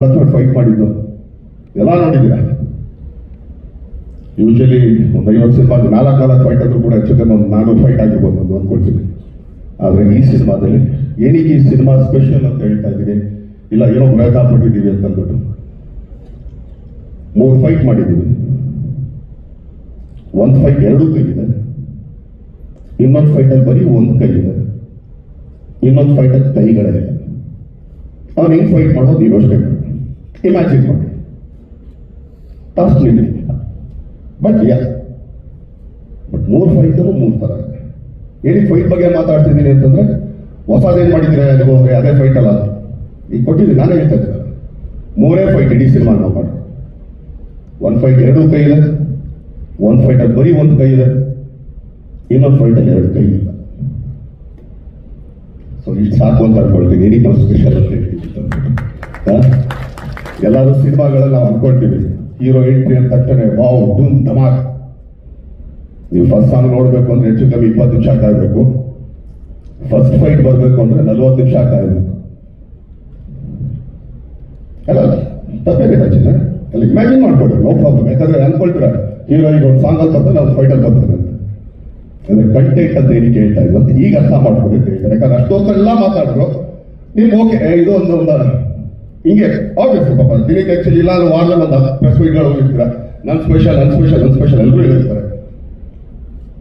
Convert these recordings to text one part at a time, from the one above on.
Fight ಮಾಡಿದ್ದು ಎಲ್ಲ ನೋಡಿದ್ದೀರಾ. ಯೂಶಲಿ ಒಂದು 50 ಸಿನಿಮಾ 4 ಫೈಟ್ ಆದ್ರೂ ಕೂಡ ಹೆಚ್ಚು ಕಮ್ಮಿ ಒಂದು 400 ಫೈಟ್ ಆಗಿರ್ಬೋದು ಒಂದು ಅಂದ್ಕೊಳ್ತೀನಿ. ಆದರೆ ಈ ಸಿನಿಮಾದಲ್ಲಿ ಏನಕ್ಕೆ ಈ ಸಿನಿಮಾ ಸ್ಪೆಷಲ್ ಅಂತ ಹೇಳ್ತಾ ಇದ್ದೀನಿ, ಇಲ್ಲ ಏನೋ ಪ್ರಯತ್ನ ಪಟ್ಟಿದ್ದೀವಿ ಅಂತಂದ್ಬಿಟ್ಟು 3 ಫೈಟ್ ಮಾಡಿದ್ದೀವಿ. ಒಂದು ಫೈಟ್ 2 ಕೈ ಇದೆ, ಇನ್ನೊಂದು ಫೈಟಲ್ಲಿ ಬರೀ 1 ಕೈ ಇದೆ, ಇನ್ನೊಂದು ಫೈಟಲ್ಲಿ ಕೈಗಳೇ ಇದೆ. ಅವ್ನು ಹೆಂಗೆ ಫೈಟ್ ಮಾಡೋದು ನೀವು ಯೋಚನೆ ಮಾಡಿ, ಇಮ್ಯಾಜಿನ್ ಮಾಡಿ. ಟಾಸ್ಕ್ ಇದೆ, ಬಟ್ 3 ಫೈಟನ್ನು 3 ಥರ ಇದೆ. ಏನಕ್ಕೆ ಫೈಟ್ ಬಗ್ಗೆ ಮಾತಾಡ್ತಿದ್ದೀನಿ ಅಂತಂದ್ರೆ, ಹೊಸದೇನು ಮಾಡಿದ್ದೀರಾ ಹೋದ್ರೆ ಅದೇ ಫೈಟ್ ಅಲ್ಲ. ಈಗ ಕೊಟ್ಟಿದ್ದೀನಿ, ನಾನೇ ಹೇಳ್ತಾ ಇದ್ದೀನಿ 3 ಫೈಟ್ ಇಡೀ ಸಿನಿಮಾ ನಾವು ಮಾಡಿ. 1 ಫೈಟ್ 2 ಕೈ ಇದೆ, 1 ಫೈಟಲ್ಲಿ ಬರೀ 1 ಕೈ ಇದೆ, ಇನ್ನೊಂದು ಫೈಟಲ್ಲಿ 2 ಕೈ ಇಲ್ಲ. ಸೊ ಇಷ್ಟು ಸಾಕು ಅಂತ ಅನ್ಕೊಳ್ತೀನಿ. ಏನಕ್ಕೆ ನಾವು ಸ್ಪೆಷಲ್ ಅಂತ ಹೇಳ್ತೀವಿ, ಎಲ್ಲರೂ ಸಿನಿಮಾಗಳಲ್ಲಿ ನಾವು ಅನ್ಕೊಳ್ತೀವಿ ಹೀರೋ ಎಂಟ್ರಿ ಅಂತ ತಕ್ಷಣ ವಾವ್ ಧೂಮ್ ಧಮಾಕ್. ನೀವು ಫಸ್ಟ್ ಸಾಂಗ್ ನೋಡ್ಬೇಕು ಅಂದ್ರೆ ಹೆಚ್ಚು ಕಮ್ಮಿ 20 ನಿಮಿಷ ಕಾಯ್ಬೇಕು. ಫಸ್ಟ್ ಫೈಟ್ ಬರ್ಬೇಕು ಅಂದ್ರೆ 40 ನಿಮಿಷ ಕಾಯ್ಬೇಕು. ಅಲ್ಲ ತಪ್ಪೇನೆ ರಚನೆ ಅಲ್ಲ, ಇಮ್ಯಾಜಿನ್ ಮಾಡ್ಕೊಡ್ರಿ, ನೋ ಪ್ರಾಬ್ಲಮ್. ಯಾಕಂದ್ರೆ ಅನ್ಕೊಳ್ತೀರ ಹೀರೋ ಈಗ ಒಂದು ಸಾಂಗ್ ಅಲ್ಲಿ ಬರ್ತಾರೆ, ನಾವು ಫೈಟಲ್ಲಿ ಬರ್ತಾರೆ ಅಂತ. ಅಂದ್ರೆ ಕಂಟೆಂಟ್ ಅಂತ ಏನಕ್ಕೆ ಹೇಳ್ತಾ ಇದ್ರು ಅಂತ ಈಗ ಅರ್ಥ ಮಾಡ್ಕೊಂಡು ಅಂತ ಹೇಳ್ತಾರೆ. ಯಾಕಂದ್ರೆ ಅಷ್ಟೊತ್ತೆಲ್ಲ ಮಾತಾಡಿದ್ರು ನೀವು ಓಕೆ ಇದು ಒಂದು ಹಿಂಗೆ ಆಬ್ವಿಯಸ್ ಪಾಪ ದಿನಕ್ಕೆ ಆಕ್ಚುಲಿ ಇಲ್ಲ ಅಂದ್ರೆ ವಾರದಲ್ಲಿ ಒಂದು 10 ಪ್ರೆಸ್ ಮೀಟ್ಗಳು ಹೋಗಿರ್ತೀರ. ನನ್ ಸ್ಪೆಷಲ್ ಎಲ್ಲರೂ ಹೇಳಿರ್ತಾರೆ.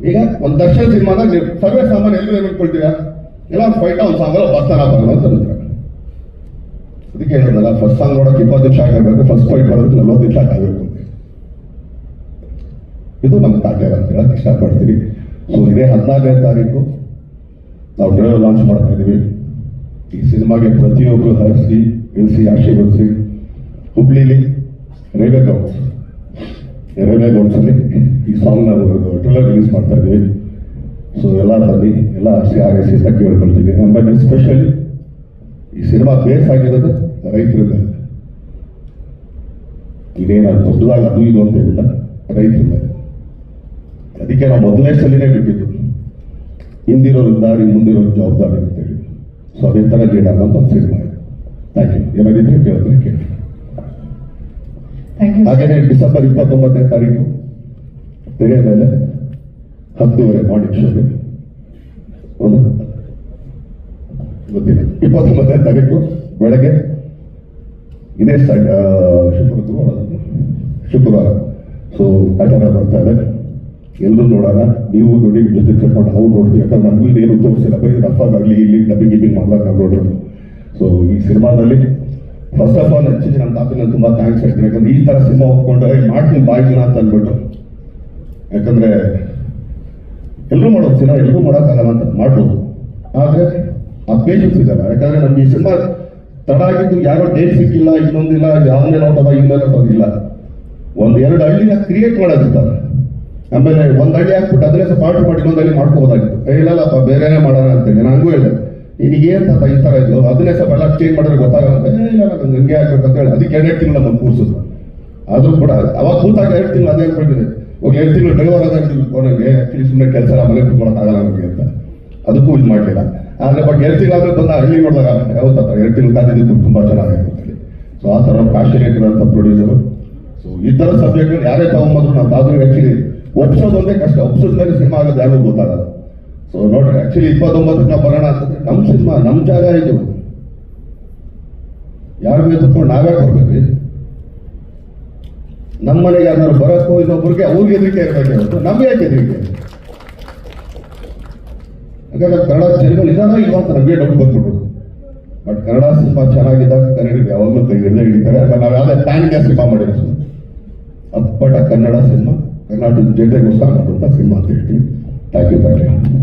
ಈಗ ಒಂದು ದರ್ಶನ್ ಸಿನಿಮಾದಾಗ ನೀವು ಸರ್ವೇ ಸಾಮಾನ್ಯ ಎಲ್ಲರೂ ಏನು ಅನ್ಕೊಳ್ತೀರಾ, ಎಲ್ಲ ಒಂದು ಫೈಟ್ ಒಂದು ಸಾಂಗಲ್ಲ ಬರ್ತಾನ ಬರಲ್ಲ ಅಂತ ಅಂತಾರೆ. ಅದಕ್ಕೆ ಹೇಳೋದಲ್ಲ, ಫಸ್ಟ್ ಸಾಂಗ್ ನೋಡೋಕೆ 20 ನಿಮಿಷ ಆಗಬೇಕು, ಫಸ್ಟ್ ಫೈಟ್ ಬರೋದಕ್ಕೆ 40 ನಿಮಿಷ ಆಗಬೇಕು ಅಂತ. ಇದು ನಮ್ಮ ಕಾರ್ಯ ಅಂತ ಹೇಳಕ್ ಇಷ್ಟಪಡ್ತೀವಿ. ಸೊ ಇದೇ 14ನೇ ತಾರೀಕು ನಾವು ಟ್ರೈಲರ್ ಲಾಂಚ್ ಮಾಡ್ತಾ ಇದೀವಿ. ಈ ಸಿನಿಮಾಗೆ ಪ್ರತಿಯೊಬ್ಬರು ಹರಿಸಿ ಇಳಿಸಿ ಆಶೀರ್ವದಿಸಿ. ಹುಬ್ಳಿಲಿ ರೈಲ್ವೆ ಗ್ರೌಂಡ್ಸಲ್ಲಿ ಈ ಸಾಂಗ್ ನಾವು ಟ್ರೈಲರ್ ರಿಲೀಸ್ ಮಾಡ್ತಾ ಇದ್ದೀವಿ. ಸೊ ಎಲ್ಲ ಬನ್ನಿ, ಎಲ್ಲ RC ಅಂತ ಕೇಳ್ಕೊಳ್ತೀವಿ. ಆಮೇಲೆ ಎಸ್ಪೆಷಲಿ ಈ ಸಿನಿಮಾ ಬೇಸ್ ಆಗಿರೋದು ರೈತರಿಂದ. ಇದೇನಾದ್ರು ದೊಡ್ಡದಾಗಿ ಅದು ಇದು ಅಂತ ಏನಿಲ್ಲ, ರೈತರ ಮೇಲೆ. ಅದಕ್ಕೆ ನಾವು ಮೊದಲನೇ ಸಲಿನೇ ಬಿಟ್ಟಿದ್ದು ಹಿಂದಿರೋರು ದಾರಿ ಮುಂದಿರೋರು ಜವಾಬ್ದಾರಿ ಅಂತೇಳಿ. ಸೊ ಅದೇ ಥರ ಲೀಡ್ ಆಗೋಂಥ ಒಂದು ಸಿನಿಮಾ ಇದೆ. Thank you. ಏನಾಗಿದ್ರೆ ಕೇಳಿದ್ರೆ ಕೇಳಿ. ಹಾಗೆಯೇ ಡಿಸೆಂಬರ್ 29ನೇ ತಾರೀಕು ತೆರೆ ಮೇಲೆ 10:30 ಮಾರ್ನಿಂಗ್ ಶೋಗೆ ಒಂದು ಗೊತ್ತಿಲ್ಲ. 29ನೇ ತಾರೀಕು ಬೆಳಗ್ಗೆ ಇದೇ ಶುಕ್ರವಾರ. ಸೊ ಆಚಾರ ಬರ್ತಾ ಇದೆ, ಎಲ್ಲರೂ ನೋಡೋಣ. ನೀವು ನೋಡಿ ಜೊತೆ ಕರ್ಕೊಂಡು ಅವ್ರು ನೋಡ್ತೀವಿ. ಯಾಕಂದ್ರೆ ನಮಗೂ ಏನು ತೋರಿಸಿಲ್ಲ, ಬರೀ ರಫಾಗಲಿ ಇಲ್ಲಿ ಡಬ್ಬಿಂಗ್ ಮಾಡ್ದಾಗ ನಾವು ನೋಡೋದು. ಸೊ ಈ ಸಿನಿಮಾದಲ್ಲಿ ಫಸ್ಟ್ ಆಫ್ ಆಲ್ ಹೆಚ್ಚಿಗೆ ನಮ್ಮ ತಾತನ ತುಂಬಾ ಥ್ಯಾಂಕ್ಸ್ ಹೇಳ್ತೀನಿ. ಯಾಕಂದ್ರೆ ಈ ತರ ಸಿನಿಮಾ ಒಪ್ಕೊಂಡು ಮಾಡ್ತೀನಿ ಬಾಯ್ದಿನ ಅಂತ ಅಂದ್ಬಿಟ್ಟು. ಯಾಕಂದ್ರೆ ಎಲ್ಲರೂ ಮಾಡೋದು ಸಿನಿಮಾ, ಎಲ್ಲರೂ ಮಾಡೋಕ್ಕಾಗಲ್ಲ ಅಂತ ಮಾಡ್ಬೋದು. ಆದ್ರೆ ಆ ಪೇಷನ್ಸ್ ಇದಲ್ಲ. ಯಾಕಂದ್ರೆ ನಮ್ಗೆ ಈ ಸಿನಿಮಾ ತಡ ಆಗಿದ್ದು ಯಾರೋ ಡೇಟ್ ಸಿಕ್ಕಿಲ್ಲ, ಇನ್ನೊಂದಿಲ್ಲ, ಯಾವನ್ನೇ ನೋಡೋದ ಇನ್ನೇ ನೋಡೋದಿಲ್ಲ. 1-2 ಹಳ್ಳಿನ ಕ್ರಿಯೇಟ್ ಮಾಡೋದಿರ್ತಾರೆ. ಆಮೇಲೆ ಒಂದು ಹಳ್ಳಿ ಹಾಕ್ಬಿಟ್ಟು ಅದನ್ನೇ ಸ್ವಲ್ಪ ಪಾರ್ಟ್ ಮಾಡಿ ಇನ್ನೊಂದು ಹಳ್ಳಿ ಮಾಡ್ಕೋಬೋದಾಗಿತ್ತು. ಇಲ್ಲಲ್ಲಪ್ಪ ಬೇರೆನೇ ಮಾಡೋಣ ಅಂತೇಳಿ ನನಗೂ ಹೇಳಿದೆ. ನಿನಗೆ ಅಂತ ಈ ಥರ ಇದ್ದು ಅದನ್ನೇ ಸ್ವಲ್ಪ ಎಲ್ಲ ಚೇಂಜ್ ಮಾಡಿದ್ರೆ ಗೊತ್ತಾಗಲ್ಲ. ಇಲ್ಲ ನಂಗೆ ಹಂಗೆ ಆಗ್ಬೇಕಂತ ಹೇಳಿ ಅದಕ್ಕೆ 2 ತಿಂಗಳು ನಮ್ಮ ಕೂರ್ಸಿದ್ರು. ಆದ್ರೂ ಕೂಡ ಅವಾಗ ಕೂತಾಗ 2 ತಿಂಗಳು ಅದೇ ಹೇಳ್ಬಿಟ್ಟಿದೆ. 2 ತಿಂಗಳು ಡ್ರೈವರ್ ಅದ ನನಗೆ ಆಕ್ಚುಲಿ ಸುಮ್ಮನೆ ಕೆಲಸ ಮನೆ ಕೂತ್ಕೊಳಕ್ಕಾಗಲ್ಲ ನನಗೆ ಅಂತ. ಅದಕ್ಕೂ ಇದು ಮಾಡಲಿಲ್ಲ. ಆದ್ರೆ ಬಟ್ 2 ತಿಂಗಳಾದ್ರೆ ಬಂದ ಹಳ್ಳಿ ನೋಡಿದಾಗ ಯಾವತ್ತ 2 ತಿಂಗಳು ಕಾದಿದ್ದು ತುಂಬಾ ಚೆನ್ನಾಗಿತ್ತು ಅಂತೇಳಿ. ಸೊ ಆ ಥರ ಪ್ಯಾಷನೇಟ್ ಇರೋಂಥ ಪ್ರೊಡ್ಯೂಸರು. ಸೊ ಈ ಥರ ಸಬ್ಜೆಕ್ಟ್ ಯಾರೇ ತಗೊಂಬಂದ್ರು ನಾವು ತಾದ್ರೆ ಆಕ್ಚುಲಿ ಒಪ್ಸೋದೊಂದೇ ಕಷ್ಟ. ಒಪ್ಸೋದ್ಮೇಲೆ ಸಿನಿಮಾ ಆಗೋದು ಯಾರಿಗೂ ಗೊತ್ತಾಗಲ್ಲ. ಸೊ ನೋಡ್ರಿ ಆಕ್ಚುಲಿ 29ಕ್ಕೆ ನಾವು ಬರೋಣ ಅಂತಂದ್ರೆ ನಮ್ಮ ಸಿನಿಮಾ ನಮ್ಮ ಜಾಗ ಇದು. ಯಾರ ಮೇಲೆ ಕುತ್ಕೊಂಡು ನಾವೇ ಬರ್ಬೇಕ್ರಿ. ನಮ್ಮ ಮನೆಗೆ ಯಾರು ಬರೋಕ್ಕೋ ಇನ್ನೊಬ್ಬರಿಗೆ ಅವ್ರಿಗೆ ಹೆದರಿಕೆ ಇರಬೇಕು, ನಮ್ಗೆ ಯಾಕೆ ಹೆದರಿಕೆ? ಯಾಕಂದ್ರೆ ಕನ್ನಡ ಜನಗಳು ಇದಾನ ಇಲ್ವಾ ಅಂತ ನಮಗೆ ಡೌಟ್ ಬಂದ್ಬಿಡ್ಬೋದು. ಬಟ್ ಕನ್ನಡ ಸಿನಿಮಾ ಚೆನ್ನಾಗಿದ್ದಾಗ ಕನ್ನಡಿಗರು ಯಾವಾಗಲೂ ಕೈ ಹಿಡಿದೇ ಹಿಡಿತಾರೆ. ನಾವು ಯಾವುದೇ ಪ್ಯಾನ್ ಇಂಡಿಯಾ ಸಿನಿಮಾ ಮಾಡಿರೋ ಅಪ್ಪಟ ಕನ್ನಡ ಸಿನಿಮಾ, ಕರ್ನಾಟಕದ ಜನತೆಗೋಸ್ಕರ ಮಾಡುವಂಥ ಸಿನಿಮಾ ಅಂತ ಹೇಳ್ತೀನಿ. Thank you.